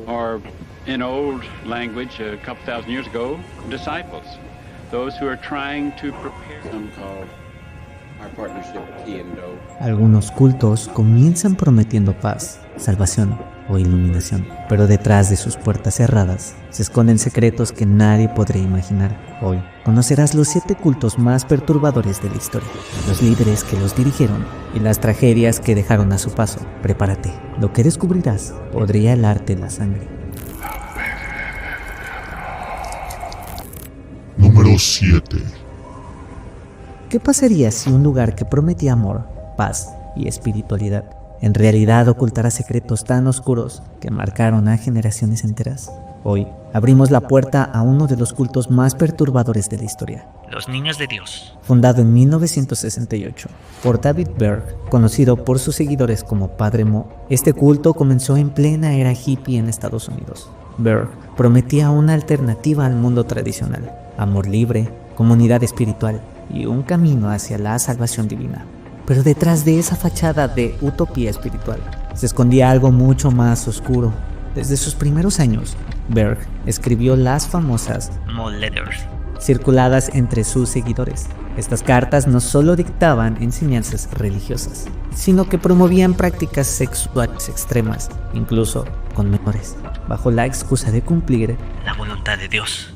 or in old language a couple thousand years ago, disciples. Those who are trying to prepare them called our partnership with T&O. Algunos cultos comienzan prometiendo paz, salvación o iluminación, pero detrás de sus puertas cerradas se esconden secretos que nadie podría imaginar. Hoy conocerás los 7 cultos más perturbadores de la historia, los líderes que los dirigieron y las tragedias que dejaron a su paso. Prepárate, lo que descubrirás podría helarte la sangre. Número 7. ¿Qué pasaría si un lugar que prometía amor, paz y espiritualidad en realidad ocultará secretos tan oscuros que marcaron a generaciones enteras? Hoy abrimos la puerta a uno de los cultos más perturbadores de la historia. Los Niños de Dios. Fundado en 1968 por David Berg, conocido por sus seguidores como Padre Mo, este culto comenzó en plena era hippie en Estados Unidos. Berg prometía una alternativa al mundo tradicional: amor libre, comunidad espiritual y un camino hacia la salvación divina. Pero detrás de esa fachada de utopía espiritual se escondía algo mucho más oscuro. Desde sus primeros años, Berg escribió las famosas Mo Letters, circuladas entre sus seguidores. Estas cartas no solo dictaban enseñanzas religiosas, sino que promovían prácticas sexuales extremas, incluso con menores, bajo la excusa de cumplir la voluntad de Dios.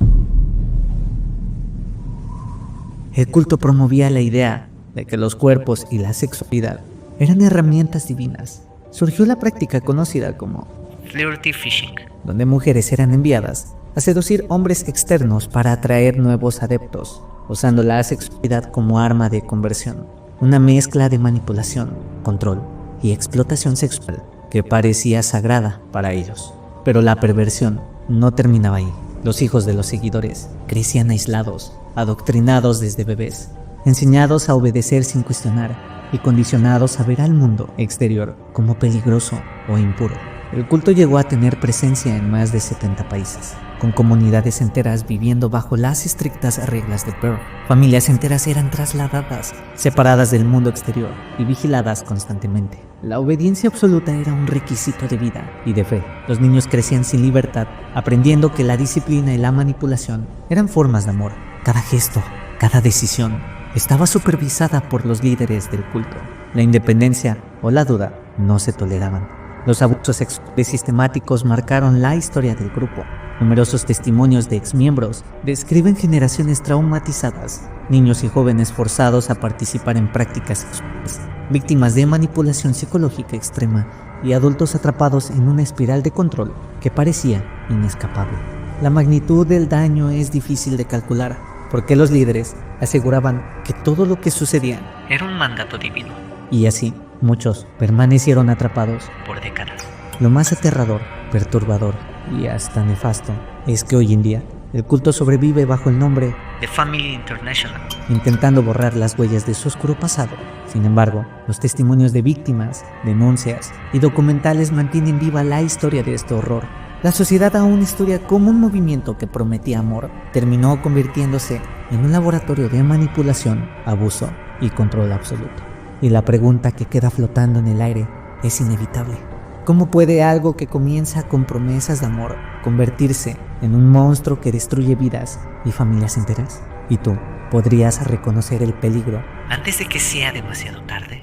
El culto promovía la idea de que los cuerpos y la sexualidad eran herramientas divinas. Surgió la práctica conocida como Flirty Fishing, donde mujeres eran enviadas a seducir hombres externos para atraer nuevos adeptos, usando la sexualidad como arma de conversión. Una mezcla de manipulación, control y explotación sexual que parecía sagrada para ellos. Pero la perversión no terminaba ahí. Los hijos de los seguidores crecían aislados, adoctrinados desde bebés, enseñados a obedecer sin cuestionar y condicionados a ver al mundo exterior como peligroso o impuro. El culto llegó a tener presencia en más de 70 países, con comunidades enteras viviendo bajo las estrictas reglas de Berg. Familias enteras eran trasladadas, separadas del mundo exterior y vigiladas constantemente. La obediencia absoluta era un requisito de vida y de fe. Los niños crecían sin libertad, aprendiendo que la disciplina y la manipulación eran formas de amor. Cada gesto, cada decisión estaba supervisada por los líderes del culto. La independencia o la duda no se toleraban. Los abusos sexuales sistemáticos marcaron la historia del grupo. Numerosos testimonios de exmiembros describen generaciones traumatizadas, niños y jóvenes forzados a participar en prácticas sexuales, víctimas de manipulación psicológica extrema y adultos atrapados en una espiral de control que parecía inescapable. La magnitud del daño es difícil de calcular, porque los líderes aseguraban que todo lo que sucedía era un mandato divino. Y así, muchos permanecieron atrapados por décadas. Lo más aterrador, perturbador y hasta nefasto es que hoy en día el culto sobrevive bajo el nombre The Family International, intentando borrar las huellas de su oscuro pasado. Sin embargo, los testimonios de víctimas, denuncias y documentales mantienen viva la historia de este horror. La sociedad aún estudia cómo un movimiento que prometía amor terminó convirtiéndose en un laboratorio de manipulación, abuso y control absoluto. Y la pregunta que queda flotando en el aire es inevitable. ¿Cómo puede algo que comienza con promesas de amor convertirse en un monstruo que destruye vidas y familias enteras? ¿Y tú podrías reconocer el peligro antes de que sea demasiado tarde?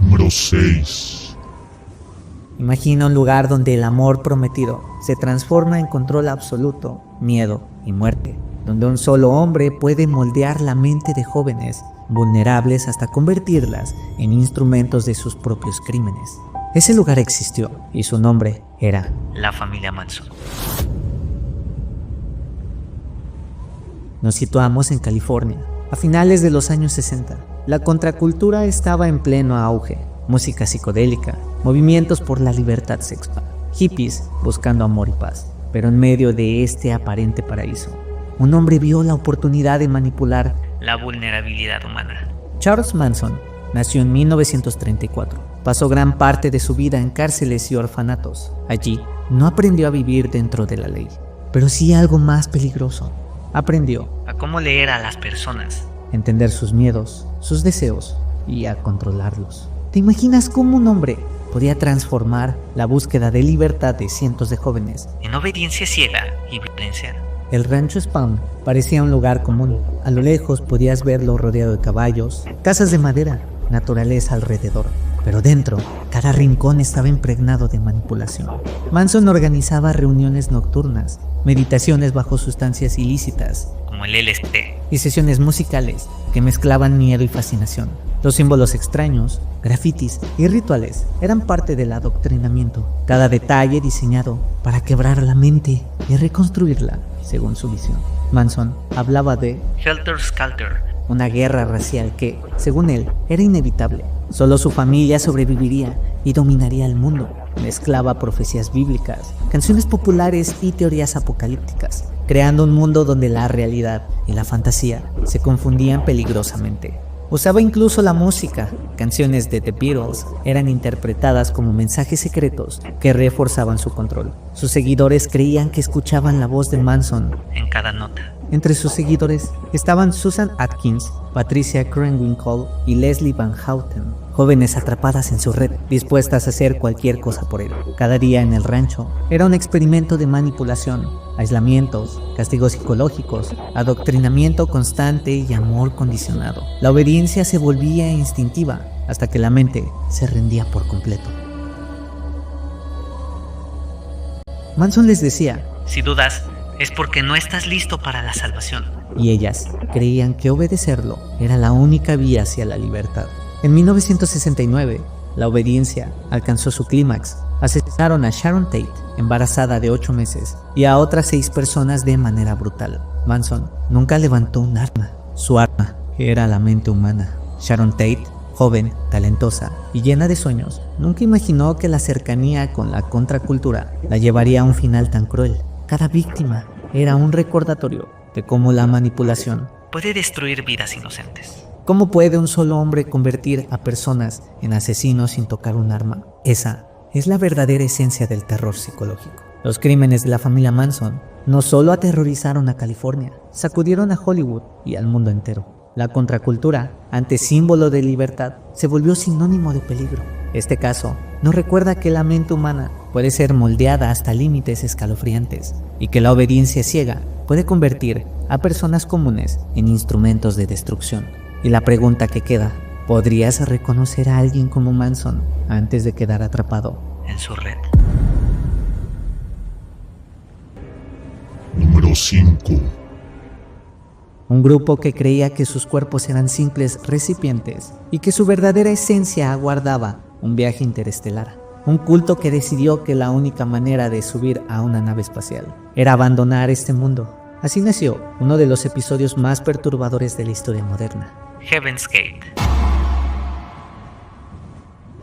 Número 6. Imagina un lugar donde el amor prometido se transforma en control absoluto, miedo y muerte, donde un solo hombre puede moldear la mente de jóvenes vulnerables hasta convertirlas en instrumentos de sus propios crímenes. Ese lugar existió y su nombre era la familia Manson. Nos situamos en California, a finales de los años 60. La contracultura estaba en pleno auge: música psicodélica, movimientos por la libertad sexual, hippies buscando amor y paz. Pero en medio de este aparente paraíso, un hombre vio la oportunidad de manipular la vulnerabilidad humana. Charles Manson nació en 1934. Pasó gran parte de su vida en cárceles y orfanatos. Allí no aprendió a vivir dentro de la ley, pero sí algo más peligroso. Aprendió a cómo leer a las personas, entender sus miedos, sus deseos y a controlarlos. ¿Te imaginas cómo un hombre podía transformar la búsqueda de libertad de cientos de jóvenes En obediencia ciega y violencia. El rancho Spawn parecía un lugar común. A lo lejos podías verlo rodeado de caballos, casas de madera, naturaleza alrededor. Pero dentro, cada rincón estaba impregnado de manipulación. Manson organizaba reuniones nocturnas, meditaciones bajo sustancias ilícitas Como el LSD. y sesiones musicales que mezclaban miedo y fascinación. Los símbolos extraños, grafitis y rituales eran parte del adoctrinamiento, cada detalle diseñado para quebrar la mente y reconstruirla según su visión. Manson hablaba de Helter Skelter. una guerra racial que, según él, era inevitable. Solo su familia sobreviviría y dominaría el mundo. Mezclaba profecías bíblicas, canciones populares y teorías apocalípticas, creando un mundo donde la realidad y la fantasía se confundían peligrosamente. Usaba incluso la música. Canciones de The Beatles eran interpretadas como mensajes secretos que reforzaban su control. Sus seguidores creían que escuchaban la voz de Manson. En cada nota. Entre sus seguidores estaban Susan Atkins, Patricia Krenwinkel y Leslie Van Houten, jóvenes atrapadas en su red, dispuestas a hacer cualquier cosa por él. Cada día en el rancho era un experimento de manipulación, aislamientos, castigos psicológicos, adoctrinamiento constante y amor condicionado. La obediencia se volvía instintiva hasta que la mente se rendía por completo. Manson les decía, Si dudas, es porque no estás listo para la salvación. y ellas creían que obedecerlo era la única vía hacia la libertad. En 1969, la obediencia alcanzó su clímax. Asesinaron a Sharon Tate, embarazada de 8 meses, y a otras 6 personas de manera brutal. Manson nunca levantó un arma. Su arma era la mente humana. Sharon Tate, joven, talentosa y llena de sueños, nunca imaginó que la cercanía con la contracultura la llevaría a un final tan cruel. Cada víctima era un recordatorio de cómo la manipulación. Puede destruir vidas inocentes. ¿Cómo puede un solo hombre convertir a personas en asesinos sin tocar un arma? Esa es la verdadera esencia del terror psicológico. Los crímenes de la familia Manson no solo aterrorizaron a California, sacudieron a Hollywood y al mundo entero. La contracultura, ante símbolo de libertad, se volvió sinónimo de peligro. Este caso nos recuerda que la mente humana puede ser moldeada hasta límites escalofriantes y que la obediencia ciega puede convertir a personas comunes en instrumentos de destrucción. Y la pregunta que queda, ¿podrías reconocer a alguien como Manson antes de quedar atrapado En su red. Número 5. Un grupo que creía que sus cuerpos eran simples recipientes y que su verdadera esencia aguardaba un viaje interestelar. Un culto que decidió que la única manera de subir a una nave espacial era abandonar este mundo. Así nació uno de los episodios más perturbadores de la historia moderna. Heaven's Gate.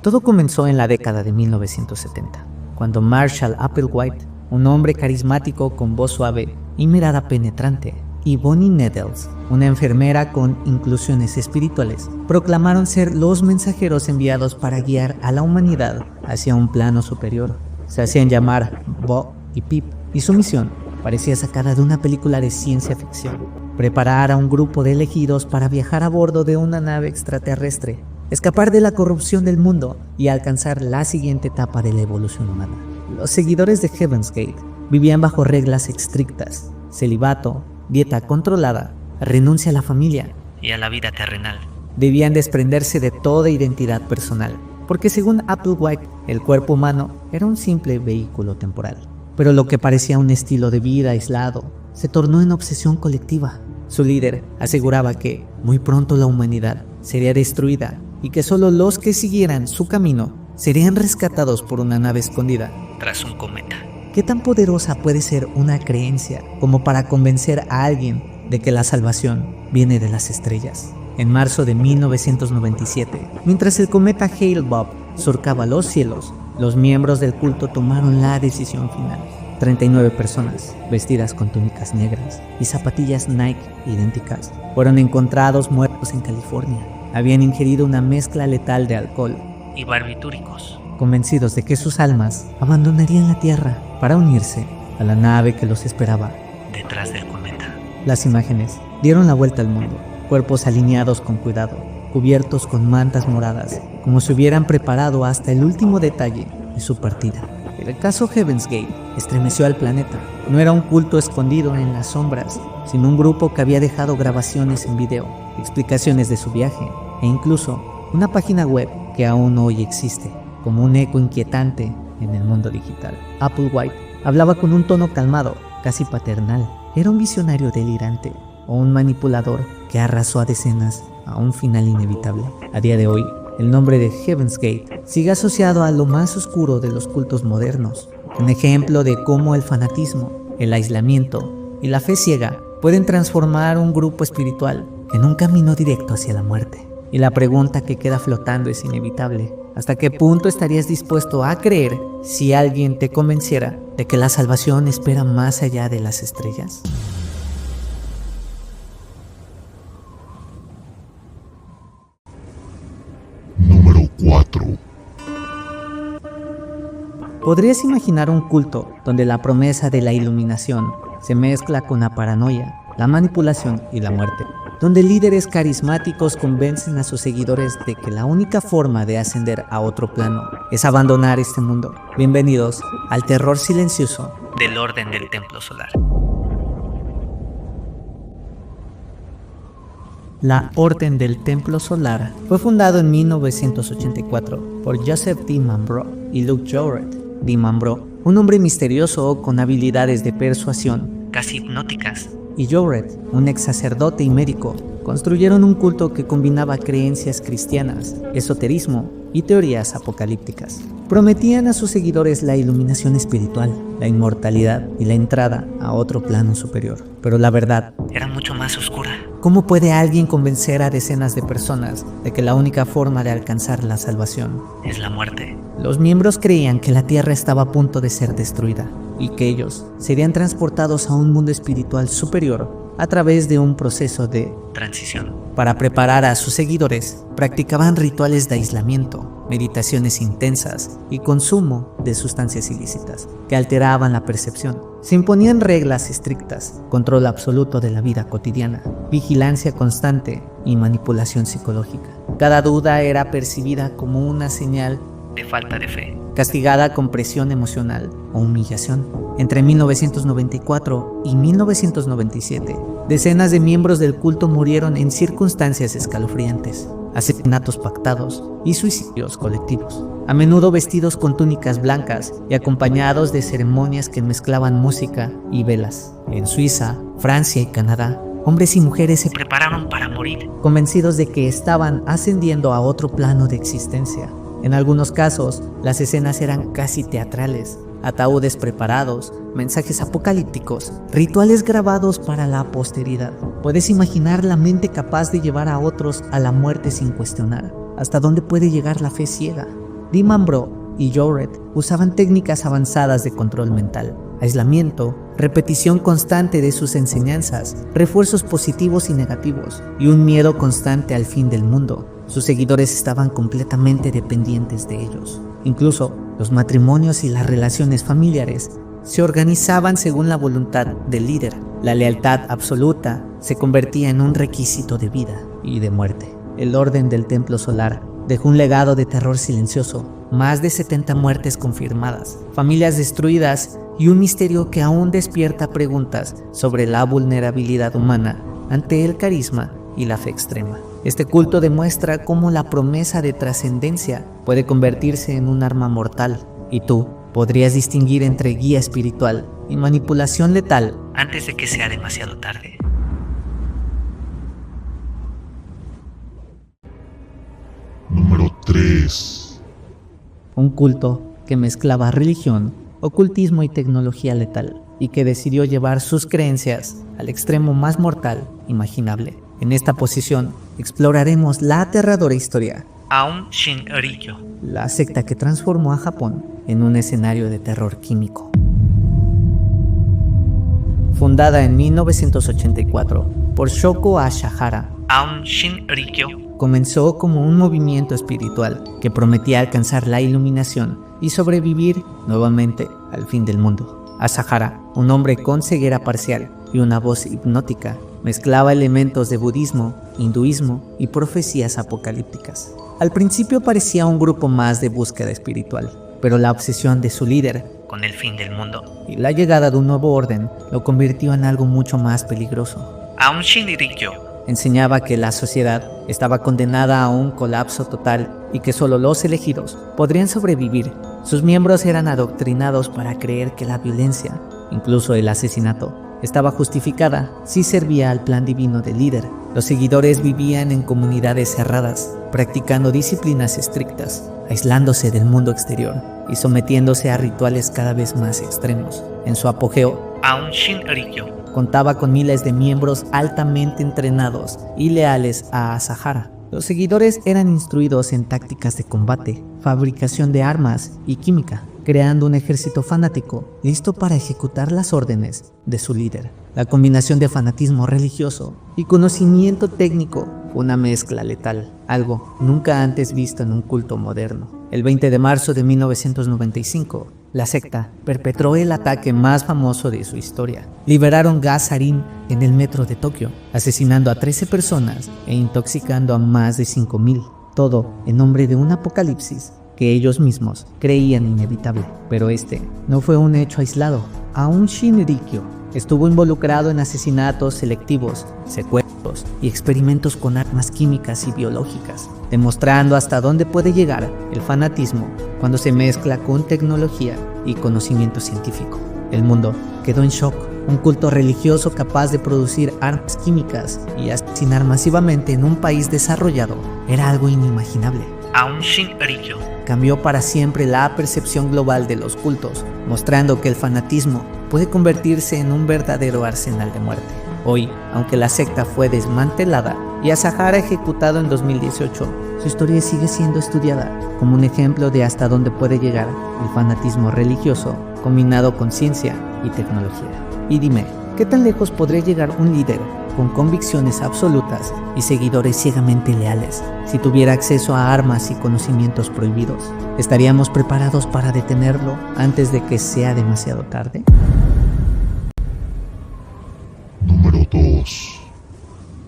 Todo comenzó en la década de 1970, cuando Marshall Applewhite, un hombre carismático con voz suave y mirada penetrante, y Bonnie Needles, una enfermera con inclusiones espirituales, proclamaron ser los mensajeros enviados para guiar a la humanidad hacia un plano superior. Se hacían llamar Bo y Pip, y su misión parecía sacada de una película de ciencia ficción: preparar a un grupo de elegidos para viajar a bordo de una nave extraterrestre, escapar de la corrupción del mundo y alcanzar la siguiente etapa de la evolución humana. Los seguidores de Heaven's Gate vivían bajo reglas estrictas: celibato, dieta controlada, renuncia a la familia. Y a la vida terrenal. Debían desprenderse de toda identidad personal, porque según Applewhite, el cuerpo humano era un simple vehículo temporal. Pero lo que parecía un estilo de vida aislado se tornó en obsesión colectiva. Su líder aseguraba que muy pronto la humanidad sería destruida y que solo los que siguieran su camino serían rescatados por una nave escondida. Tras un cometa. ¿Qué tan poderosa puede ser una creencia como para convencer a alguien de que la salvación viene de las estrellas? En marzo de 1997, mientras el cometa Hale-Bopp surcaba los cielos, los miembros del culto tomaron la decisión final. 39 personas, vestidas con túnicas negras y zapatillas Nike idénticas, fueron encontrados muertos en California. Habían ingerido una mezcla letal de alcohol Y barbitúricos. convencidos de que sus almas abandonarían la Tierra para unirse a la nave que los esperaba. Detrás del cometa. Las imágenes dieron la vuelta al mundo: cuerpos alineados con cuidado, cubiertos con mantas moradas, como si hubieran preparado hasta el último detalle de su partida. El caso Heaven's Gate estremeció al planeta. No era un culto escondido en las sombras, sino un grupo que había dejado grabaciones en video, explicaciones de su viaje e incluso una página web que aún hoy existe, como un eco inquietante en el mundo digital. Applewhite hablaba con un tono calmado, casi paternal. Era un visionario delirante o un manipulador que arrasó a decenas a un final inevitable. A día de hoy, el nombre de Heaven's Gate sigue asociado a lo más oscuro de los cultos modernos, un ejemplo de cómo el fanatismo, el aislamiento y la fe ciega pueden transformar un grupo espiritual en un camino directo hacia la muerte. Y la pregunta que queda flotando es inevitable: ¿hasta qué punto estarías dispuesto a creer si alguien te convenciera de que la salvación espera más allá de las estrellas? Número 4. ¿Podrías imaginar un culto donde la promesa de la iluminación se mezcla con la paranoia, la manipulación y la muerte? Donde líderes carismáticos convencen a sus seguidores de que la única forma de ascender a otro plano es abandonar este mundo. Bienvenidos al terror silencioso Del Orden del Templo Solar. La Orden del Templo Solar fue fundado en 1984 por Joseph D. Manbro y Luke Jorret. D. Manbro, un hombre misterioso con habilidades de persuasión, Casi hipnóticas. y Jorret, un ex sacerdote y médico, construyeron un culto que combinaba creencias cristianas, esoterismo y teorías apocalípticas. Prometían a sus seguidores la iluminación espiritual, la inmortalidad y la entrada a otro plano superior. Pero la verdad, Era mucho más oscura. ¿cómo puede alguien convencer a decenas de personas de que la única forma de alcanzar la salvación Es la muerte. Los miembros creían que la Tierra estaba a punto de ser destruida y que ellos serían transportados a un mundo espiritual superior a través de un proceso de Transición. Para preparar a sus seguidores, practicaban rituales de aislamiento, meditaciones intensas y consumo de sustancias ilícitas que alteraban la percepción. Se imponían reglas estrictas, control absoluto de la vida cotidiana, vigilancia constante y manipulación psicológica. Cada duda era percibida como una señal De falta de fe. castigada con presión emocional o humillación. Entre 1994 y 1997, decenas de miembros del culto murieron en circunstancias escalofriantes, asesinatos pactados y suicidios colectivos, a menudo vestidos con túnicas blancas y acompañados de ceremonias que mezclaban música y velas. En Suiza, Francia y Canadá, hombres y mujeres se Prepararon para morir. convencidos de que estaban ascendiendo a otro plano de existencia. En algunos casos, las escenas eran casi teatrales: ataúdes preparados, mensajes apocalípticos, rituales grabados para la posteridad. Puedes imaginar la mente capaz de llevar a otros a la muerte sin cuestionar. ¿Hasta dónde puede llegar la fe ciega? D. Manbro y Jorret usaban técnicas avanzadas de control mental, aislamiento, repetición constante de sus enseñanzas, refuerzos positivos y negativos, y un miedo constante al fin del mundo. Sus seguidores estaban completamente dependientes de ellos. Incluso los matrimonios y las relaciones familiares se organizaban según la voluntad del líder. La lealtad absoluta se convertía en un requisito de vida y de muerte. El Orden del Templo Solar dejó un legado de terror silencioso, más de 70 muertes confirmadas, familias destruidas y un misterio que aún despierta preguntas sobre la vulnerabilidad humana ante el carisma y la fe extrema. Este culto demuestra cómo la promesa de trascendencia puede convertirse en un arma mortal, y tú podrías distinguir entre guía espiritual y manipulación letal Antes de que sea demasiado tarde. Número 3. Un culto que mezclaba religión, ocultismo y tecnología letal, y que decidió llevar sus creencias al extremo más mortal imaginable. En esta posición exploraremos la aterradora historia, Aum Shinrikyo. la secta que transformó a Japón en un escenario de terror químico. Fundada en 1984 por Shoko Asahara, Aum Shinrikyo comenzó como un movimiento espiritual que prometía alcanzar la iluminación y sobrevivir nuevamente al fin del mundo. Asahara, un hombre con ceguera parcial y una voz hipnótica, mezclaba elementos de budismo, hinduismo y profecías apocalípticas. Al principio parecía un grupo más de búsqueda espiritual, pero la obsesión de su líder con el fin del mundo. y la llegada de un nuevo orden lo convirtió en algo mucho más peligroso. Aún Shinrikyo Enseñaba que la sociedad estaba condenada a un colapso total y que solo los elegidos podrían sobrevivir. Sus miembros eran adoctrinados para creer que la violencia, incluso el asesinato, estaba justificada si servía al plan divino del líder. Los seguidores vivían en comunidades cerradas, practicando disciplinas estrictas, aislándose del mundo exterior y sometiéndose a rituales cada vez más extremos. En su apogeo, Aún Shinrikyo contaba con miles de miembros altamente entrenados y leales a Asahara. Los seguidores eran instruidos en tácticas de combate, fabricación de armas y química, creando un ejército fanático listo para ejecutar las órdenes de su líder. La combinación de fanatismo religioso y conocimiento técnico fue una mezcla letal, algo nunca antes visto en un culto moderno. El 20 de marzo de 1995, la secta perpetró el ataque más famoso de su historia. Liberaron gas sarín en el metro de Tokio, asesinando a 13 personas e intoxicando a más de 5,000. Todo en nombre de un apocalipsis que ellos mismos creían inevitable. Pero este no fue un hecho aislado. Aún Shinrikyo estuvo involucrado en asesinatos selectivos, secuestros y experimentos con armas químicas y biológicas, demostrando hasta dónde puede llegar el fanatismo cuando se mezcla con tecnología y conocimiento científico. El mundo quedó en shock. Un culto religioso capaz de producir armas químicas y asesinar masivamente en un país desarrollado era algo inimaginable. Aún Shinrikyo Cambió para siempre la percepción global de los cultos, mostrando que el fanatismo puede convertirse en un verdadero arsenal de muerte. Hoy, aunque la secta fue desmantelada y Asahara ejecutado en 2018, su historia sigue siendo estudiada como un ejemplo de hasta dónde puede llegar el fanatismo religioso combinado con ciencia y tecnología. Y dime, ¿qué tan lejos podría llegar un líder con convicciones absolutas y seguidores ciegamente leales si tuviera acceso a armas y conocimientos prohibidos? ¿Estaríamos preparados para detenerlo antes de que sea demasiado tarde? Número 2.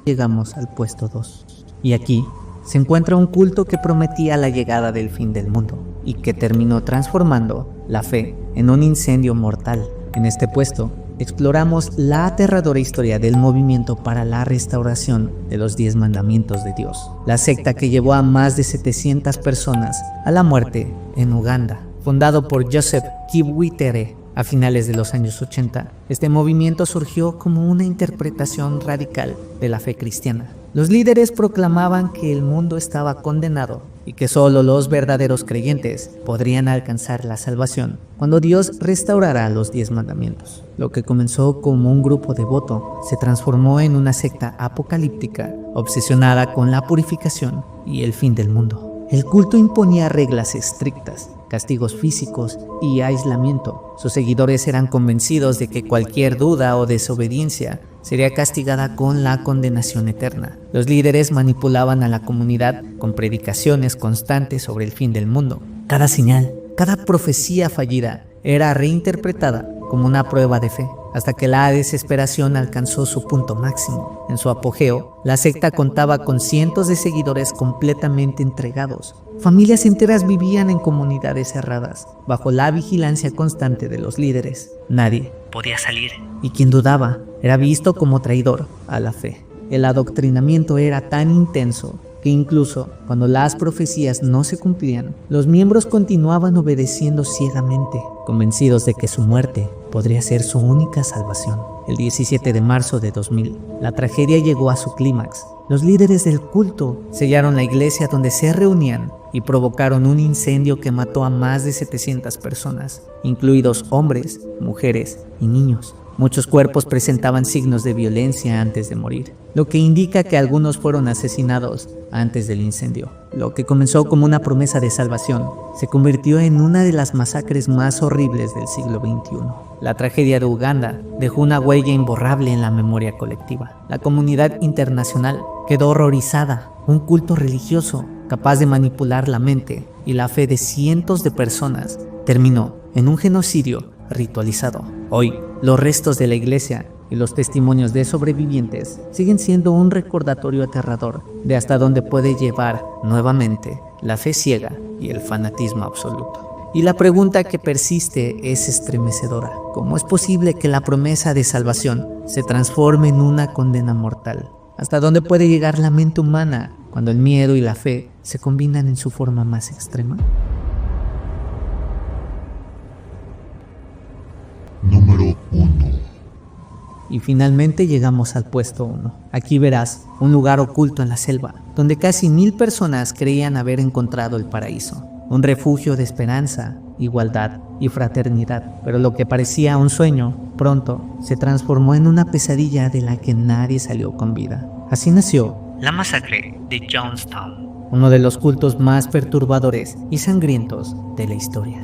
Llegamos al puesto 2. Y aquí se encuentra un culto que prometía la llegada del fin del mundo y que terminó transformando la fe en un incendio mortal. En este puesto exploramos la aterradora historia del movimiento para la restauración de los 10 mandamientos de Dios, la secta que llevó a más de 700 personas a la muerte en Uganda. Fundado por Joseph Kibwetere a finales de los años 80, este movimiento surgió como una interpretación radical de la fe cristiana. Los líderes proclamaban que el mundo estaba condenado y que solo los verdaderos creyentes podrían alcanzar la salvación cuando Dios restaurara los 10 mandamientos. Lo que comenzó como un grupo devoto se transformó en una secta apocalíptica obsesionada con la purificación y el fin del mundo. El culto imponía reglas estrictas, castigos físicos y aislamiento. Sus seguidores eran convencidos de que cualquier duda o desobediencia sería castigada con la condenación eterna. Los líderes manipulaban a la comunidad con predicaciones constantes sobre el fin del mundo. Cada señal, cada profecía fallida era reinterpretada como una prueba de fe, hasta que la desesperación alcanzó su punto máximo. En su apogeo, la secta contaba con cientos de seguidores completamente entregados. Familias enteras vivían en comunidades cerradas, bajo la vigilancia constante de los líderes. Nadie podía salir. y quien dudaba era visto como traidor a la fe. El adoctrinamiento era tan intenso que incluso cuando las profecías no se cumplían, los miembros continuaban obedeciendo ciegamente, convencidos de que su muerte podría ser su única salvación. El 17 de marzo de 2000, la tragedia llegó a su clímax. Los líderes del culto sellaron la iglesia donde se reunían y provocaron un incendio que mató a más de 700 personas, incluidos hombres, mujeres y niños. Muchos cuerpos presentaban signos de violencia antes de morir, lo que indica que algunos fueron asesinados antes del incendio. Lo que comenzó como una promesa de salvación se convirtió en una de las masacres más horribles del siglo XXI. La tragedia de Uganda dejó una huella imborrable en la memoria colectiva. La comunidad internacional quedó horrorizada. Un culto religioso capaz de manipular la mente y la fe de cientos de personas terminó en un genocidio ritualizado. Hoy, los restos de la iglesia y los testimonios de sobrevivientes siguen siendo un recordatorio aterrador de hasta dónde puede llevar nuevamente la fe ciega y el fanatismo absoluto. Y la pregunta que persiste es estremecedora. ¿Cómo es posible que la promesa de salvación se transforme en una condena mortal? ¿Hasta dónde puede llegar la mente humana cuando el miedo y la fe se combinan en su forma más extrema? Número 1. Y finalmente llegamos al puesto 1. Aquí verás un lugar oculto en la selva, donde casi 1000 personas creían haber encontrado el paraíso. Un refugio de esperanza, igualdad y fraternidad. Pero lo que parecía un sueño, pronto se transformó en una pesadilla de la que nadie salió con vida. Así nació La masacre de Jonestown. uno de los cultos más perturbadores y sangrientos de la historia.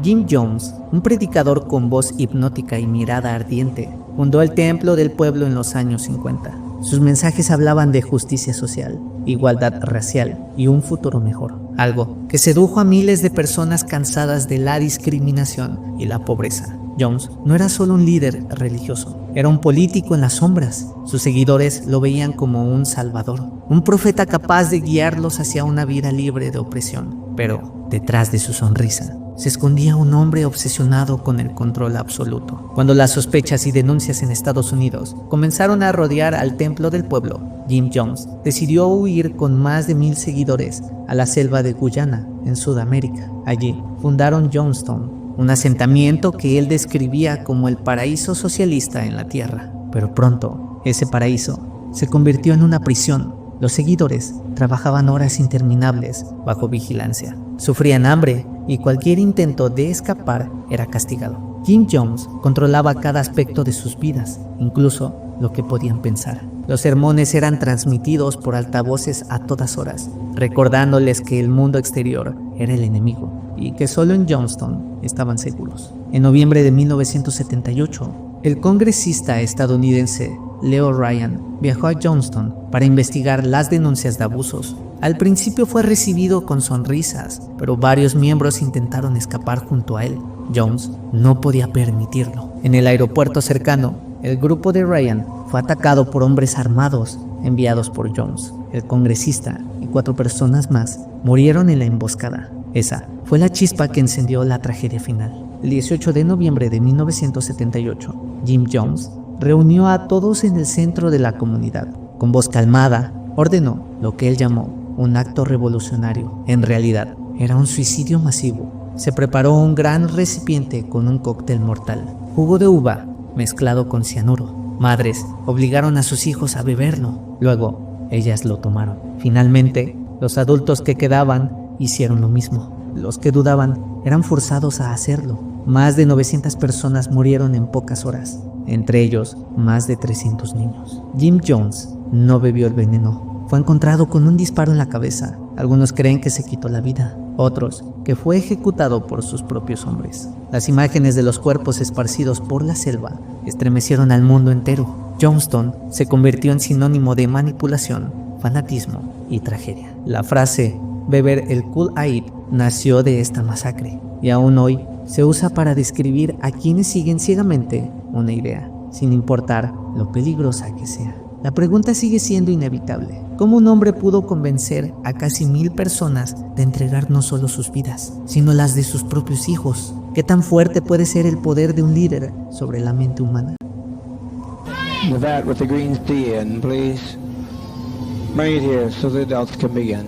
Jim Jones, un predicador con voz hipnótica y mirada ardiente, fundó el templo del pueblo en los años 50. Sus mensajes hablaban de justicia social, igualdad racial y un futuro mejor, algo que sedujo a miles de personas cansadas de la discriminación y la pobreza. Jones no era solo un líder religioso, era un político en las sombras. Sus seguidores lo veían como un salvador, un profeta capaz de guiarlos hacia una vida libre de opresión. Pero detrás de su sonrisa se escondía un hombre obsesionado con el control absoluto. Cuando las sospechas y denuncias en Estados Unidos comenzaron a rodear al templo del pueblo, Jim Jones decidió huir con más de 1000 seguidores a la selva de Guyana, en Sudamérica. Allí fundaron Jonestown, un asentamiento que él describía como el paraíso socialista en la tierra. Pero pronto, ese paraíso se convirtió en una prisión. Los seguidores trabajaban horas interminables bajo vigilancia, sufrían hambre y cualquier intento de escapar era castigado. Jim Jones controlaba cada aspecto de sus vidas, incluso lo que podían pensar. Los sermones eran transmitidos por altavoces a todas horas, recordándoles que el mundo exterior era el enemigo y que solo en Jonestown estaban seguros. En noviembre de 1978, el congresista estadounidense Leo Ryan viajó a Jonestown para investigar las denuncias de abusos. Al principio fue recibido con sonrisas, pero varios miembros intentaron escapar junto a él. Jones no podía permitirlo. En el aeropuerto cercano, el grupo de Ryan fue atacado por hombres armados enviados por Jones. El congresista y 4 personas más murieron en la emboscada. Esa fue la chispa que encendió la tragedia final. El 18 de noviembre de 1978, Jim Jones reunió a todos en el centro de la comunidad. Con voz calmada, ordenó lo que él llamó un acto revolucionario. En realidad, era un suicidio masivo. Se preparó un gran recipiente con un cóctel mortal, jugo de uva mezclado con cianuro. Madres obligaron a sus hijos a beberlo. Luego, ellas lo tomaron. Finalmente, los adultos que quedaban hicieron lo mismo. Los que dudaban eran forzados a hacerlo. Más de 900 personas murieron en pocas horas, entre ellos más de 300 niños. Jim Jones no bebió el veneno. Fue encontrado con un disparo en la cabeza. Algunos creen que se quitó la vida, otros que fue ejecutado por sus propios hombres. Las imágenes de los cuerpos esparcidos por la selva estremecieron al mundo entero. Jonestown se convirtió en sinónimo de manipulación, fanatismo y tragedia. La frase beber el Kool-Aid nació de esta masacre y aún hoy se usa para describir a quienes siguen ciegamente una idea, sin importar lo peligrosa que sea. La pregunta sigue siendo inevitable. ¿Cómo un hombre pudo convencer a casi 1000 personas de entregar no solo sus vidas, sino las de sus propios hijos? ¿Qué tan fuerte puede ser el poder de un líder sobre la mente humana? The vat with the green tea in, please. Bring it here so the adults can begin.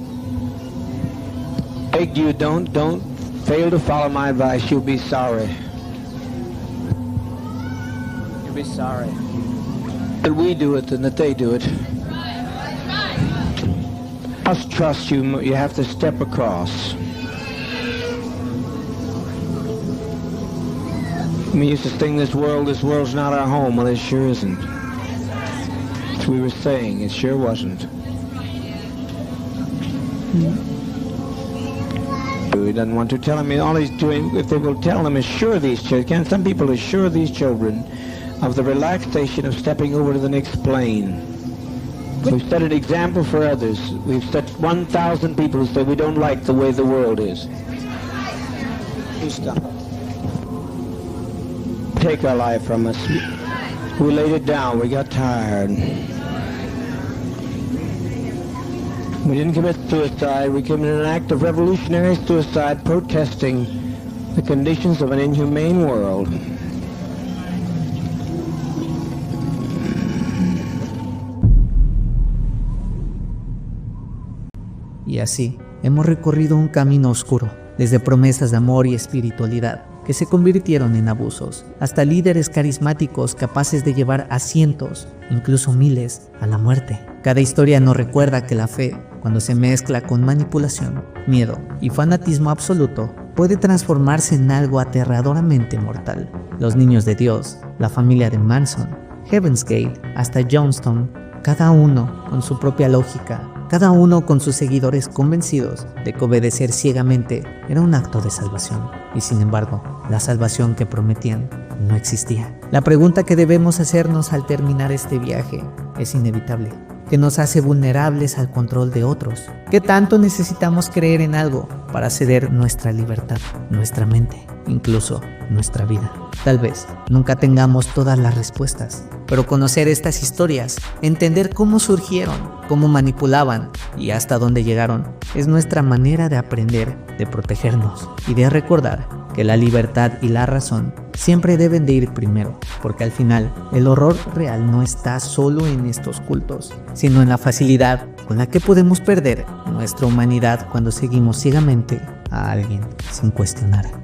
Beg you, don't fail to follow my advice. You'll be sorry. You'll be sorry. That we do it than that they do it. Must trust you. You have to step across. We used to think this world's not our home. Well, it sure isn't. As we were saying, it sure wasn't. He doesn't want to tell him. All he's doing, if they will tell him, assure these children. Some people assure these children of the relaxation of stepping over to the next plane. We've set an example for others. We've set 1,000 people who say we don't like the way the world is. Please stop. take our life from us. We laid it down. We got tired. We didn't commit suicide. We committed an act of revolutionary suicide, protesting the conditions of an inhumane world. Y así, hemos recorrido un camino oscuro, desde promesas de amor y espiritualidad que se convirtieron en abusos, hasta líderes carismáticos capaces de llevar a cientos, incluso miles, a la muerte. Cada historia nos recuerda que la fe, cuando se mezcla con manipulación, miedo y fanatismo absoluto, puede transformarse en algo aterradoramente mortal. Los niños de Dios, la familia de Manson, Heaven's Gate, hasta Jonestown, cada uno con su propia lógica, cada uno con sus seguidores convencidos de que obedecer ciegamente era un acto de salvación. Y sin embargo, la salvación que prometían no existía. La pregunta que debemos hacernos al terminar este viaje es inevitable. ¿Qué nos hace vulnerables al control de otros? ¿Qué tanto necesitamos creer en algo para ceder nuestra libertad, nuestra mente, incluso nuestra vida? Tal vez nunca tengamos todas las respuestas, pero conocer estas historias, entender cómo surgieron, cómo manipulaban y hasta dónde llegaron, es nuestra manera de aprender, de protegernos y de recordar que la libertad y la razón siempre deben de ir primero, porque al final el horror real no está solo en estos cultos, sino en la facilidad con la que podemos perder nuestra humanidad cuando seguimos ciegamente a alguien sin cuestionar.